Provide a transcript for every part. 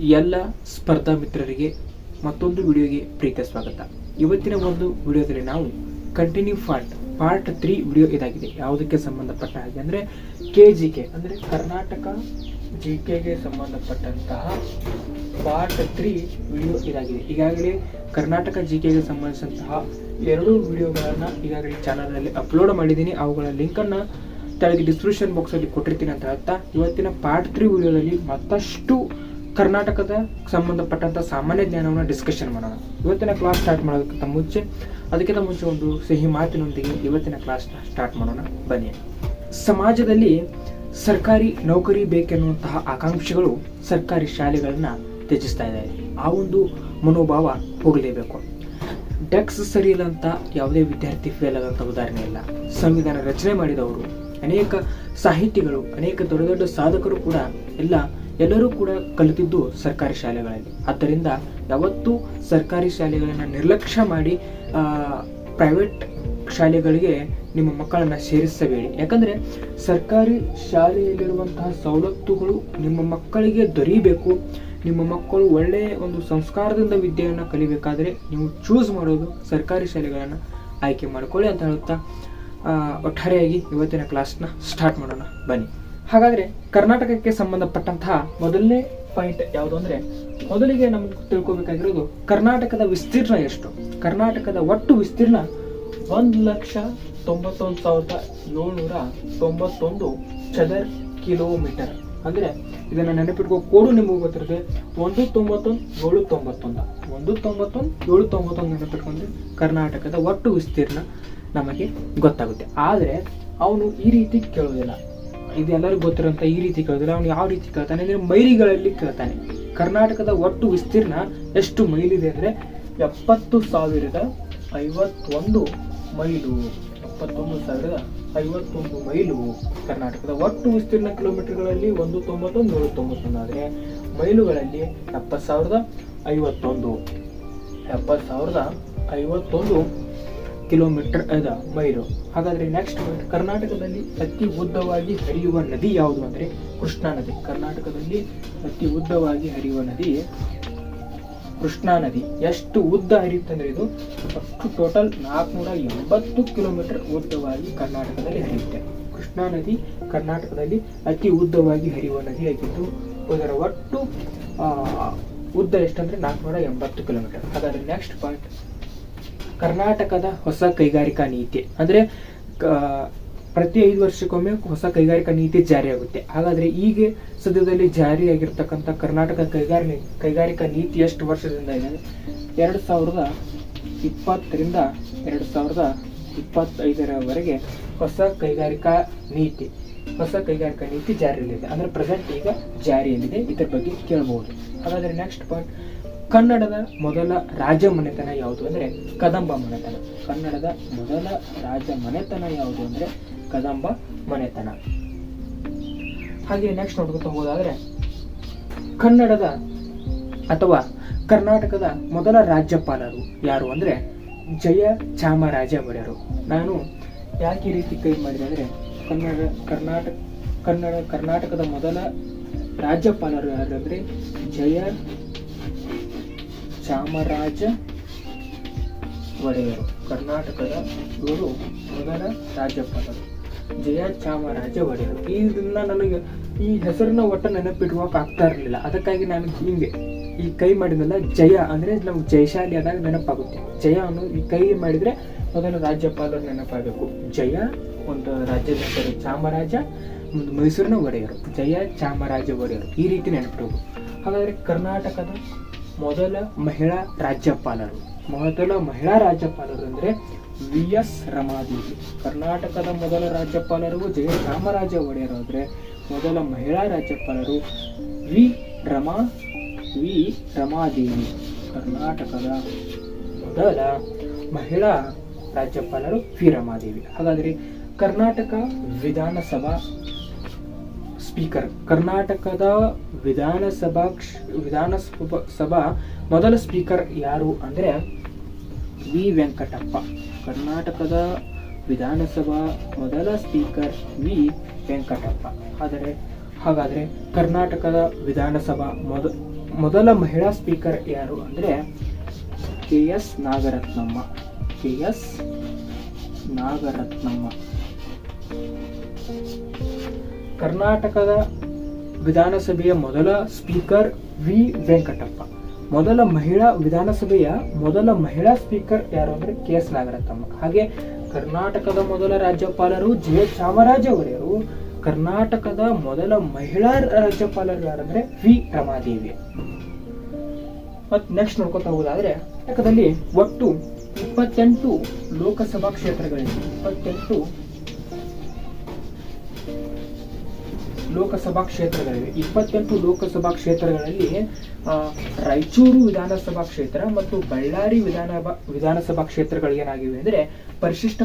ಎಲ್ಲ ಸ್ಪರ್ಧಾ ಮಿತ್ರರಿಗೆ ಮತ್ತೊಂದು ವಿಡಿಯೋಗೆ ಪ್ರೀತಿಯ ಸ್ವಾಗತ. ಇವತ್ತಿನ ಒಂದು ವಿಡಿಯೋದಲ್ಲಿ ನಾವು ಕಂಟಿನ್ಯೂ ಪಾರ್ಟ್ 3 ವಿಡಿಯೋ ಇದಾಗಿದೆ. ಯಾವುದಕ್ಕೆ ಸಂಬಂಧಪಟ್ಟ ಹಾಗೆ ಅಂದರೆ KGK ಅಂದರೆ ಕರ್ನಾಟಕ GKಗೆ ಸಂಬಂಧಪಟ್ಟಂತಹ ಪಾರ್ಟ್ 3 ವಿಡಿಯೋ ಇದಾಗಿದೆ. ಈಗಾಗಲೇ ಕರ್ನಾಟಕ GKಗೆ ಸಂಬಂಧಿಸಿದಂತಹ 2 ವಿಡಿಯೋಗಳನ್ನು ಈಗಾಗಲೇ ಚಾನಲ್ನಲ್ಲಿ ಅಪ್ಲೋಡ್ ಮಾಡಿದ್ದೀನಿ. ಅವುಗಳ ಲಿಂಕನ್ನು ಕೆಳಗೆ ಡಿಸ್ಕ್ರಿಪ್ಷನ್ ಬಾಕ್ಸಲ್ಲಿ ಕೊಟ್ಟಿರ್ತೀನಿ ಅಂತ ಹೇಳ್ತಾ, ಇವತ್ತಿನ ಪಾರ್ಟ್ 3 ವಿಡಿಯೋದಲ್ಲಿ ಮತ್ತಷ್ಟು ಕರ್ನಾಟಕದ ಸಂಬಂಧಪಟ್ಟಂಥ ಸಾಮಾನ್ಯ ಜ್ಞಾನವನ್ನು ಡಿಸ್ಕಷನ್ ಮಾಡೋಣ. ಇವತ್ತಿನ ಕ್ಲಾಸ್ ಸ್ಟಾರ್ಟ್ ಅದಕ್ಕಿಂತ ಮುಂಚೆ ಒಂದು ಸಿಹಿ ಮಾತಿನೊಂದಿಗೆ ಇವತ್ತಿನ ಕ್ಲಾಸ್ ಸ್ಟಾರ್ಟ್ ಮಾಡೋಣ ಬನ್ನಿ. ಸಮಾಜದಲ್ಲಿ ಸರ್ಕಾರಿ ನೌಕರಿ ಬೇಕೆನ್ನುವಂತಹ ಆಕಾಂಕ್ಷೆಗಳು ಸರ್ಕಾರಿ ಶಾಲೆಗಳನ್ನ ತ್ಯಜಿಸ್ತಾ ಇದ್ದಾರೆ. ಆ ಒಂದು ಮನೋಭಾವ ಹೋಗಲೇಬೇಕು. ಡೆಸ್ಕ್ ಸರಿ ಇಲ್ಲ ಅಂತ ಯಾವುದೇ ವಿದ್ಯಾರ್ಥಿ ಫೇಲ್ ಆದಂಥ ಉದಾಹರಣೆ ಇಲ್ಲ. ಸಂವಿಧಾನ ರಚನೆ ಮಾಡಿದವರು, ಅನೇಕ ಸಾಹಿತಿಗಳು, ಅನೇಕ ದೊಡ್ಡ ದೊಡ್ಡ ಸಾಧಕರು ಕೂಡ ಎಲ್ಲರೂ ಕೂಡ ಕಲಿತಿದ್ದು ಸರ್ಕಾರಿ ಶಾಲೆಗಳಲ್ಲಿ. ಆದ್ದರಿಂದ ಯಾವತ್ತೂ ಸರ್ಕಾರಿ ಶಾಲೆಗಳನ್ನು ನಿರ್ಲಕ್ಷ್ಯ ಮಾಡಿ ಪ್ರೈವೇಟ್ ಶಾಲೆಗಳಿಗೆ ನಿಮ್ಮ ಮಕ್ಕಳನ್ನು ಸೇರಿಸಬೇಡಿ. ಯಾಕಂದರೆ ಸರ್ಕಾರಿ ಶಾಲೆಯಲ್ಲಿರುವಂತಹ ಸವಲತ್ತುಗಳು ನಿಮ್ಮ ಮಕ್ಕಳಿಗೆ ದೊರೀಬೇಕು. ನಿಮ್ಮ ಮಕ್ಕಳು ಒಳ್ಳೆಯ ಒಂದು ಸಂಸ್ಕಾರದಿಂದ ವಿದ್ಯೆಯನ್ನು ಕಲಿಬೇಕಾದರೆ ನೀವು ಚೂಸ್ ಮಾಡೋದು ಸರ್ಕಾರಿ ಶಾಲೆಗಳನ್ನು ಆಯ್ಕೆ ಮಾಡಿಕೊಳ್ಳಿ ಅಂತ ಹೇಳುತ್ತಾ ಒಟ್ಟಾರೆಯಾಗಿ ಇವತ್ತಿನ ಕ್ಲಾಸ್ನ ಸ್ಟಾರ್ಟ್ ಮಾಡೋಣ ಬನ್ನಿ. ಹಾಗಾದರೆ ಕರ್ನಾಟಕಕ್ಕೆ ಸಂಬಂಧಪಟ್ಟಂತಹ ಮೊದಲನೇ ಪಾಯಿಂಟ್ ಯಾವುದು ಅಂದರೆ, ಮೊದಲಿಗೆ ನಮಗೆ ತಿಳ್ಕೊಬೇಕಾಗಿರೋದು ಕರ್ನಾಟಕದ ವಿಸ್ತೀರ್ಣ ಎಷ್ಟು. ಕರ್ನಾಟಕದ ಒಟ್ಟು ವಿಸ್ತೀರ್ಣ 1,91,791 ಚದರ ಕಿಲೋಮೀಟರ್. ಅಂದರೆ ಇದನ್ನು ನೆನಪಿಟ್ಕೋ, ಕೋಡು ನಿಮಗೆ ಗೊತ್ತಿರುತ್ತೆ 191,790 ನೆನಪಿಟ್ಕೊಂಡ್ರೆ ಕರ್ನಾಟಕದ ಒಟ್ಟು ವಿಸ್ತೀರ್ಣ ನಮಗೆ ಗೊತ್ತಾಗುತ್ತೆ. ಆದರೆ ಅವನು ಈ ರೀತಿ ಕೇಳೋದಿಲ್ಲ, ಇದು ಎಲ್ಲರಿಗೂ ಗೊತ್ತಿರೋಂಥ ಈ ರೀತಿ ಕೇಳೋದಿಲ್ಲ. ಅವನು ಯಾವ ರೀತಿ ಕೇಳ್ತಾನೆ ಅಂದರೆ ಮೈಲಿಗಳಲ್ಲಿ ಕೇಳ್ತಾನೆ. ಕರ್ನಾಟಕದ ಒಟ್ಟು ವಿಸ್ತೀರ್ಣ ಎಷ್ಟು ಮೈಲಿದೆ ಅಂದರೆ 70,051 ಮೈಲು. 71,051 ಮೈಲು ಕರ್ನಾಟಕದ ಒಟ್ಟು ವಿಸ್ತೀರ್ಣ. ಕಿಲೋಮೀಟರ್ಗಳಲ್ಲಿ 191,791 ಆದರೆ ಮೈಲುಗಳಲ್ಲಿ 70,051 ಕಿಲೋಮೀಟರ್ ಅದ ಮೈಲು. ಹಾಗಾದರೆ ನೆಕ್ಸ್ಟ್ ಕರ್ನಾಟಕದಲ್ಲಿ ಅತಿ ಉದ್ದವಾಗಿ ಹರಿಯುವ ನದಿ ಯಾವುದು ಅಂದರೆ ಕೃಷ್ಣಾ ನದಿ. ಕರ್ನಾಟಕದಲ್ಲಿ ಅತಿ ಉದ್ದವಾಗಿ ಹರಿಯುವ ನದಿ ಕೃಷ್ಣಾ ನದಿ. ಎಷ್ಟು ಉದ್ದ ಹರಿಯುತ್ತಂದ್ರೆ ಇದು ಅಷ್ಟು ಟೋಟಲ್ 480 ಕಿಲೋಮೀಟರ್ ಉದ್ದವಾಗಿ ಕರ್ನಾಟಕದಲ್ಲಿ ಹರಿಯುತ್ತೆ. ಕೃಷ್ಣಾ ನದಿ ಕರ್ನಾಟಕದಲ್ಲಿ ಅತಿ ಉದ್ದವಾಗಿ ಹರಿಯುವ ನದಿಯಾಗಿದ್ದು ಅದರ ಒಟ್ಟು ಉದ್ದ ಎಷ್ಟಂದ್ರೆ 480 ಕಿಲೋಮೀಟರ್. ಹಾಗಾದ್ರೆ ನೆಕ್ಸ್ಟ್ ಪಾಯಿಂಟ್, ಕರ್ನಾಟಕದ ಹೊಸ ಕೈಗಾರಿಕಾ ನೀತಿ ಅಂದರೆ ಪ್ರತಿ 5 ವರ್ಷಕ್ಕೊಮ್ಮೆ ಹೊಸ ಕೈಗಾರಿಕಾ ನೀತಿ ಜಾರಿಯಾಗುತ್ತೆ. ಹಾಗಾದರೆ ಈಗ ಸದ್ಯದಲ್ಲಿ ಜಾರಿಯಾಗಿರ್ತಕ್ಕಂಥ ಕರ್ನಾಟಕ ಕೈಗಾರಿಕಾ ನೀತಿ ಎಷ್ಟು ವರ್ಷದಿಂದ ಇದೆ? 2020ರಿಂದ 2025ರವರೆಗೆ ಹೊಸ ಕೈಗಾರಿಕಾ ನೀತಿ ಜಾರಿಯಲ್ಲಿದೆ. ಅಂದರೆ ಪ್ರೆಸೆಂಟ್ ಈಗ ಜಾರಿಯಲ್ಲಿದೆ. ಇದರ ಬಗ್ಗೆ ಕೇಳಬಹುದು. ಹಾಗಾದರೆ ನೆಕ್ಸ್ಟ್ ಪಾಯಿಂಟ್, ಕನ್ನಡದ ಮೊದಲ ರಾಜ ಮನೆತನ ಯಾವುದು ಅಂದರೆ ಕದಂಬ ಮನೆತನ. ಕನ್ನಡದ ಮೊದಲ ರಾಜ ಮನೆತನ ಯಾವುದು ಅಂದರೆ ಕದಂಬ ಮನೆತನ. ಹಾಗೆ ನೆಕ್ಸ್ಟ್ ನೋಡ್ಕೊತ ಹೋಗೋದಾದ್ರೆ, ಕನ್ನಡದ ಅಥವಾ ಕರ್ನಾಟಕದ ಮೊದಲ ರಾಜ್ಯಪಾಲರು ಯಾರು ಅಂದರೆ ಜಯ ಚಾಮರಾಜ ಒಡೆಯರು. ನಾನು ಯಾಕೆ ಈ ರೀತಿ ಕೈ ಮಾಡಿದೆ ಅಂದರೆ ಕರ್ನಾಟಕದ ಮೊದಲ ರಾಜ್ಯಪಾಲರು ಯಾರು ಅಂದರೆ ಜಯ ಚಾಮರಾಜ ಒಡೆಯರು. ಕರ್ನಾಟಕದ ಇವರು ಮೊದಲ ರಾಜ್ಯಪಾಲರು ಜಯ ಚಾಮರಾಜ ಒಡೆಯರು. ಇದನ್ನ ನನಗೆ ಈ ಹೆಸರನ್ನ ಒಟ್ಟು ನೆನಪಿಡುವಕ್ಕೆ ಆಗ್ತಾ ಇರಲಿಲ್ಲ. ಅದಕ್ಕಾಗಿ ನಾನು ಹಿಂಗೆ ಈ ಕೈ ಮಾಡಿದ್ನಲ್ಲ, ಜಯ ಅಂದರೆ ನಮ್ಗೆ ಜಯಶಾಲಿ ಆದಾಗ ನೆನಪಾಗುತ್ತೆ. ಜಯ ಅನ್ನು ಈ ಕೈ ಮಾಡಿದರೆ ಮೊದಲ ರಾಜ್ಯಪಾಲರು ನೆನಪಾಗಬೇಕು. ಜಯ ಒಂದು ರಾಜ್ಯದ ಹೆಸರು, ಚಾಮರಾಜ ಒಂದು ಮೈಸೂರಿನ ಒಡೆಯರು, ಜಯ ಚಾಮರಾಜ ಒಡೆಯರು. ಈ ರೀತಿ ನೆನಪಿಡಬೇಕು. ಹಾಗಾದರೆ ಕರ್ನಾಟಕದ ಮೊದಲ ಮಹಿಳಾ ರಾಜ್ಯಪಾಲರು ಅಂದರೆ VS ರಮಾದೇವಿ. ಕರ್ನಾಟಕದ ಮೊದಲ ರಾಜ್ಯಪಾಲರು ಜಯ ಚಾಮರಾಜ ಒಡೆಯರು ಆದರೆ ಮೊದಲ ಮಹಿಳಾ ರಾಜ್ಯಪಾಲರು ವಿ ರಮಾದೇವಿ. ಕರ್ನಾಟಕದ ಮೊದಲ ಮಹಿಳಾ ರಾಜ್ಯಪಾಲರು ವಿ ರಮಾದೇವಿ. ಹಾಗಾದರೆ ಕರ್ನಾಟಕ ವಿಧಾನಸಭಾ ಸ್ಪೀಕರ್, ಕರ್ನಾಟಕದ ವಿಧಾನಸಭಾ ಮೊದಲ ಸ್ಪೀಕರ್ ಯಾರು ಅಂದರೆ ವಿ ವೆಂಕಟಪ್ಪ. ಕರ್ನಾಟಕದ ವಿಧಾನಸಭಾ ಮೊದಲ ಸ್ಪೀಕರ್ ವಿ ವೆಂಕಟಪ್ಪ. ಹಾಗಾದರೆ ಕರ್ನಾಟಕದ ವಿಧಾನಸಭಾ ಮೊದಲ ಮಹಿಳಾ ಸ್ಪೀಕರ್ ಯಾರು ಅಂದರೆ KS ನಾಗರತ್ನಮ್ಮ. KS ನಾಗರತ್ನಮ್ಮ. ಕರ್ನಾಟಕದ ವಿಧಾನಸಭೆಯ ಮೊದಲ ಸ್ಪೀಕರ್ V ವೆಂಕಟಪ್ಪ. ವಿಧಾನಸಭೆಯ ಮೊದಲ ಮಹಿಳಾ ಸ್ಪೀಕರ್ ಯಾರು ಅಂದ್ರೆ KS ನಾಗರತ್ನಮ್ಮ. ಹಾಗೆ ಕರ್ನಾಟಕದ ಮೊದಲ ರಾಜ್ಯಪಾಲರು J ಚಾಮರಾಜ ಒಡೆಯರು. ಕರ್ನಾಟಕದ ಮೊದಲ ಮಹಿಳಾ ರಾಜ್ಯಪಾಲರು ಯಾರಂದ್ರೆ V ರಮಾದೇವಿ. ಮತ್ತೆ ನೆಕ್ಸ್ಟ್ ನೋಡ್ಕೊತಾ ಹೋಗೋದಾದ್ರೆ ಕರ್ನಾಟಕದಲ್ಲಿ ಒಟ್ಟು 28 ಲೋಕಸಭಾ ಕ್ಷೇತ್ರಗಳಿವೆ. 28 ಲೋಕಸಭಾ ಕ್ಷೇತ್ರಗಳಲ್ಲಿ ರಾಯಚೂರು ವಿಧಾನಸಭಾ ಕ್ಷೇತ್ರ ಮತ್ತು ಬಳ್ಳಾರಿ ವಿಧಾನಸಭಾ ಕ್ಷೇತ್ರಗಳು ಏನಾಗಿವೆ ಅಂದ್ರೆ ಪರಿಶಿಷ್ಟ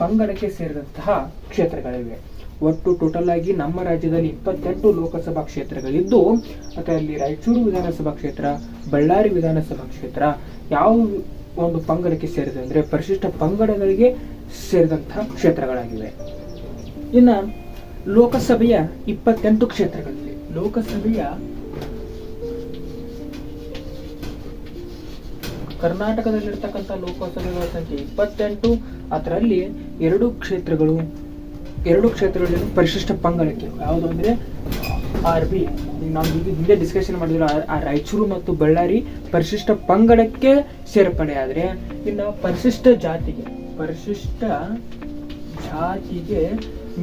ಪಂಗಡಕ್ಕೆ ಸೇರಿದಂತಹ ಕ್ಷೇತ್ರಗಳಿವೆ. ಒಟ್ಟು ಟೋಟಲ್ ಆಗಿ ನಮ್ಮ ರಾಜ್ಯದಲ್ಲಿ 28 ಲೋಕಸಭಾ ಕ್ಷೇತ್ರಗಳಿದ್ದು ಅದರಲ್ಲಿ ರಾಯಚೂರು ವಿಧಾನಸಭಾ ಕ್ಷೇತ್ರ, ಬಳ್ಳಾರಿ ವಿಧಾನಸಭಾ ಕ್ಷೇತ್ರ ಯಾವ ಒಂದು ಪಂಗಡಕ್ಕೆ ಸೇರಿದೆ ಅಂದ್ರೆ ಪರಿಶಿಷ್ಟ ಪಂಗಡಗಳಿಗೆ ಸೇರಿದಂತಹ ಕ್ಷೇತ್ರಗಳಾಗಿವೆ. ಇನ್ನ ಲೋಕಸಭೆಯ 28 ಕ್ಷೇತ್ರಗಳಲ್ಲಿ ಕರ್ನಾಟಕದಲ್ಲಿರ್ತಕ್ಕಂಥ ಲೋಕಸಭೆಗಳ ಸಂಖ್ಯೆ 28. ಅದರಲ್ಲಿ ಎರಡು ಕ್ಷೇತ್ರಗಳಲ್ಲಿ ಪರಿಶಿಷ್ಟ ಪಂಗಡಕ್ಕೆ ಯಾವುದು ಅಂದ್ರೆ RB. ನಾವು ಹಿಂದೆ ಡಿಸ್ಕಷನ್ ಮಾಡಿದ್ರು, ರಾಯಚೂರು ಮತ್ತು ಬಳ್ಳಾರಿ ಪರಿಶಿಷ್ಟ ಪಂಗಡಕ್ಕೆ ಸೇರ್ಪಡೆ ಆದ್ರೆ ಇನ್ನು ಪರಿಶಿಷ್ಟ ಜಾತಿಗೆ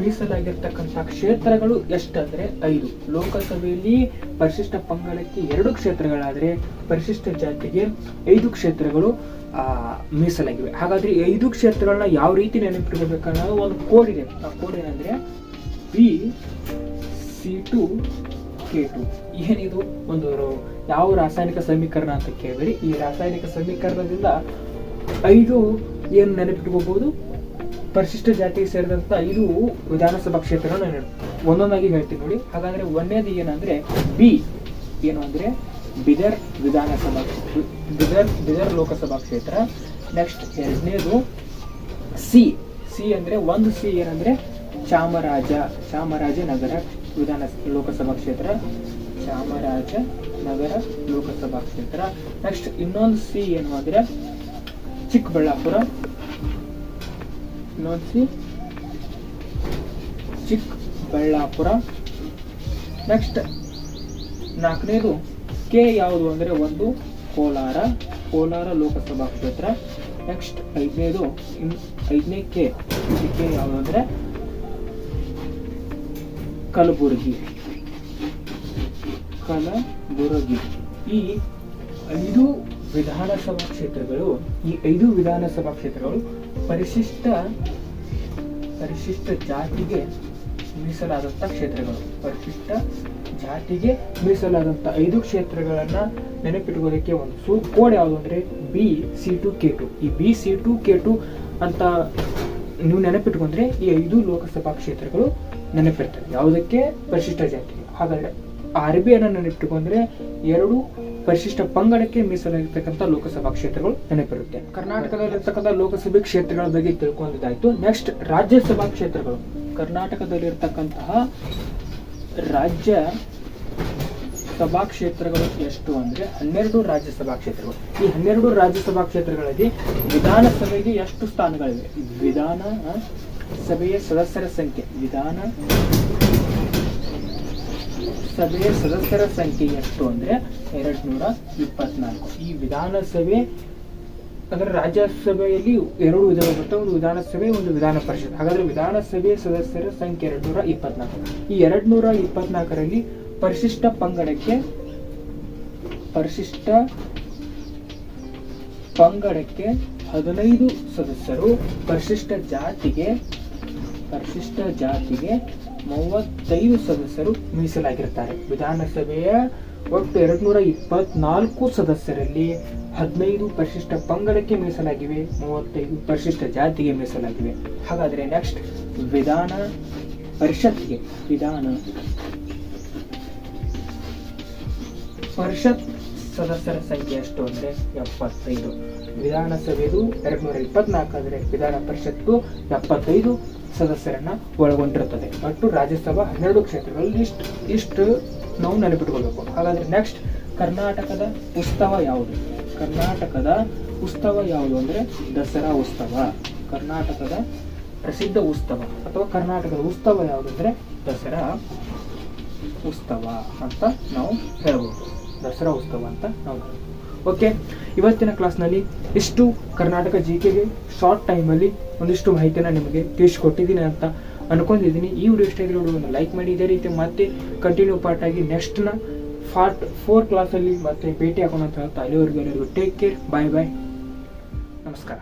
ಮೀಸಲಾಗಿರ್ತಕ್ಕಂಥ ಕ್ಷೇತ್ರಗಳು ಎಷ್ಟಂದ್ರೆ 5. ಲೋಕಸಭೆಯಲ್ಲಿ ಪರಿಶಿಷ್ಟ ಪಂಗಡಕ್ಕೆ 2 ಕ್ಷೇತ್ರಗಳಾದ್ರೆ ಪರಿಶಿಷ್ಟ ಜಾತಿಗೆ 5 ಕ್ಷೇತ್ರಗಳು ಮೀಸಲಾಗಿವೆ. ಹಾಗಾದ್ರೆ 5 ಕ್ಷೇತ್ರಗಳನ್ನ ಯಾವ ರೀತಿ ನೆನಪಿಟ್ಕೋಬೇಕನ್ನೋ ಒಂದು ಕೋಡ್ ಇದೆ. ಆ ಕೋಡ್ ಏನಂದ್ರೆ BC2K2. ಏನಿದು ಒಂದು ಯಾವ ರಾಸಾಯನಿಕ ಸಮೀಕರಣ ಅಂತ ಕೇಳಿದ್ರಿ. ಈ ರಾಸಾಯನಿಕ ಸಮೀಕರಣದಿಂದ 5 ಏನು ನೆನಪಿಟ್ಕೋಬಹುದು, ಪರಿಶಿಷ್ಟ ಜಾತಿಗೆ ಸೇರಿದಂತ 5 ವಿಧಾನಸಭಾ ಕ್ಷೇತ್ರಗಳನ್ನ ಒಂದೊಂದಾಗಿ ಹೇಳ್ತೀನಿ ನೋಡಿ. ಹಾಗಾದ್ರೆ ಒಂದನೇದು ಏನಂದ್ರೆ ಬಿ ಏನು ಅಂದ್ರೆ ಬಿದರ್ ಲೋಕಸಭಾ ಕ್ಷೇತ್ರ. ನೆಕ್ಸ್ಟ್ ಎರಡನೇದು ಸಿ ಅಂದ್ರೆ ಒಂದು ಸಿ ಏನಂದ್ರೆ ಚಾಮರಾಜನಗರ ಲೋಕಸಭಾ ಕ್ಷೇತ್ರ. ಚಾಮರಾಜನಗರ ಲೋಕಸಭಾ ಕ್ಷೇತ್ರ. ನೆಕ್ಸ್ಟ್ ಇನ್ನೊಂದು ಸಿ ಏನು ಅಂದ್ರೆ ಚಿಕ್ಕಬಳ್ಳಾಪುರ. ನೆಕ್ಸ್ಟ್ ನಾಲ್ಕನೇದು ಕೆ ಯಾವುದು ಅಂದ್ರೆ ಒಂದು ಕೋಲಾರ ಲೋಕಸಭಾ ಕ್ಷೇತ್ರ. ನೆಕ್ಸ್ಟ್ ಐದನೇ ಕೆ ಯಾವುದು ಅಂದ್ರೆ ಕಲಬುರಗಿ. ಈ 5 ವಿಧಾನಸಭಾ ಕ್ಷೇತ್ರಗಳು ಪರಿಶಿಷ್ಟ ಜಾತಿಗೆ ಮೀಸಲಾದಂತ ಕ್ಷೇತ್ರಗಳು. ಪರಿಶಿಷ್ಟ ಜಾತಿಗೆ ಮೀಸಲಾದಂತ 5 ಕ್ಷೇತ್ರಗಳನ್ನ ನೆನಪಿಟ್ಕೋದಕ್ಕೆ ಒಂದು ಕೋಡ್ ಯಾವುದು ಅಂದ್ರೆ BC2K2. ಈ BC2K2 ಅಂತ ನೀವು ನೆನಪಿಟ್ಕೊಂಡ್ರೆ ಈ 5 ಲೋಕಸಭಾ ಕ್ಷೇತ್ರಗಳು ನೆನಪಿರ್ತವೆ ಯಾವುದಕ್ಕೆ, ಪರಿಶಿಷ್ಟ ಜಾತಿಗೆ. ಹಾಗಾದ್ರೆ RB ಅನ್ನ ನೆನಪಿಟ್ಕೊಂಡ್ರೆ 2 ಪರಿಶಿಷ್ಟ ಪಂಗಡಕ್ಕೆ ಮೀಸಲಾಗಿರ್ತಕ್ಕಂಥ ಲೋಕಸಭಾ ಕ್ಷೇತ್ರಗಳು ನೆನಪಿರುತ್ತೆ. ಕರ್ನಾಟಕದಲ್ಲಿರ್ತಕ್ಕಂಥ ಲೋಕಸಭೆ ಕ್ಷೇತ್ರಗಳ ಬಗ್ಗೆ ತಿಳ್ಕೊಂಡಿದ್ದಾಯ್ತು. ನೆಕ್ಸ್ಟ್ ರಾಜ್ಯಸಭಾ ಕ್ಷೇತ್ರಗಳು. ಕರ್ನಾಟಕದಲ್ಲಿರ್ತಕ್ಕಂತಹ ರಾಜ್ಯ ಸಭಾ ಕ್ಷೇತ್ರಗಳು ಎಷ್ಟು ಅಂದ್ರೆ 12 ರಾಜ್ಯಸಭಾ ಕ್ಷೇತ್ರಗಳು. ಈ 12 ರಾಜ್ಯಸಭಾ ಕ್ಷೇತ್ರಗಳಲ್ಲಿ ವಿಧಾನಸಭೆಗೆ ಎಷ್ಟು ಸ್ಥಾನಗಳಿವೆ? ವಿಧಾನಸಭೆಯ ಸದಸ್ಯರ ಸಂಖ್ಯೆ ಎಷ್ಟು ಅಂದ್ರೆ 224. ಈ ವಿಧಾನಸಭೆ ಅಂದ್ರೆ ರಾಜ್ಯಸಭೆಯಲ್ಲಿ 2 ವಿಧಗಳು ಬರ್ತವೆ, ಒಂದು ವಿಧಾನಸಭೆ, ಒಂದು ವಿಧಾನ ಪರಿಷತ್. ಹಾಗಾದ್ರೆ ವಿಧಾನಸಭೆ ಸದಸ್ಯರ ಸಂಖ್ಯೆ 224. ಈ 224ರಲ್ಲಿ ಪರಿಶಿಷ್ಟ ಪಂಗಡಕ್ಕೆ 15 ಸದಸ್ಯರು, ಪರಿಶಿಷ್ಟ ಜಾತಿಗೆ 35 ಸದಸ್ಯರು ಮೀಸಲಾಗಿರ್ತಾರೆ. ವಿಧಾನಸಭೆಯ ಒಟ್ಟು 224 ಸದಸ್ಯರಲ್ಲಿ 15 ಪರಿಶಿಷ್ಟ ಪಂಗಡಕ್ಕೆ ಮೀಸಲಾಗಿವೆ, 35 ಪರಿಶಿಷ್ಟ ಜಾತಿಗೆ ಮೀಸಲಾಗಿವೆ. ಹಾಗಾದ್ರೆ ನೆಕ್ಸ್ಟ್ ವಿಧಾನ ಪರಿಷತ್ಗೆ ಪರಿಷತ್ ಸದಸ್ಯರ ಸಂಖ್ಯೆ ಎಷ್ಟು ಅಂದ್ರೆ 75. ವಿಧಾನಸಭೆದು 224 ಆದರೆ ವಿಧಾನ ಪರಿಷತ್ತು 75, ಸದಸ್ಯರನ್ನ ಒಳಗೊಂಡಿರುತ್ತದೆ. ಒಟ್ಟು ರಾಜ್ಯಸಭಾ 12 ಕ್ಷೇತ್ರಗಳಲ್ಲಿ ಇಷ್ಟು ನಾವು ನೆನಪಿಟ್ಕೊಳ್ಬೇಕು. ಹಾಗಾದ್ರೆ ನೆಕ್ಸ್ಟ್ ಕರ್ನಾಟಕದ ಉತ್ಸವ ಯಾವುದು? ಕರ್ನಾಟಕದ ಉತ್ಸವ ಯಾವುದು ಅಂದ್ರೆ ದಸರಾ ಉತ್ಸವ. ಕರ್ನಾಟಕದ ಪ್ರಸಿದ್ಧ ಉತ್ಸವ ಅಥವಾ ಕರ್ನಾಟಕದ ಉತ್ಸವ ಯಾವುದು ಅಂದ್ರೆ ದಸರಾ ಉತ್ಸವ ಅಂತ ನಾವು ಹೇಳ್ಬೋದು. ದಸರಾ ಉತ್ಸವ ಅಂತ ನಾವು ಹೇಳ್ಬೋದು. ಓಕೆ, ಇವತ್ತಿನ ಕ್ಲಾಸ್ನಲ್ಲಿ ಇಷ್ಟು ಕರ್ನಾಟಕ GKಗೆ ಶಾರ್ಟ್ ಟೈಮಲ್ಲಿ ಒಂದಿಷ್ಟು ಮಾಹಿತಿನ ನಿಮಗೆ ತಿಳಿಸ್ಕೊಟ್ಟಿದ್ದೀನಿ ಅಂತ ಅನ್ಕೊಂಡಿದ್ದೀನಿ. ಈ ವಿಡಿಯೋ ಇಷ್ಟ ಆಗಿರೋ ವಿಡಿಯೋವನ್ನು ಲೈಕ್ ಮಾಡಿ. ಇದೇ ರೀತಿ ಮತ್ತೆ ಕಂಟಿನ್ಯೂ ಪಾರ್ಟ್ ಆಗಿ ನೆಕ್ಸ್ಟ್ನ ಪಾರ್ಟ್ 4 ಕ್ಲಾಸಲ್ಲಿ ಮತ್ತೆ ಭೇಟಿ ಆಗೋಣ ಅಂತ ಹೇಳ್ತಾ ಅಲ್ಲಿವರೆಗೂ ಎಲ್ಲರಿಗೂ ಟೇಕ್ ಕೇರ್, ಬಾಯ್ ಬಾಯ್, ನಮಸ್ಕಾರ.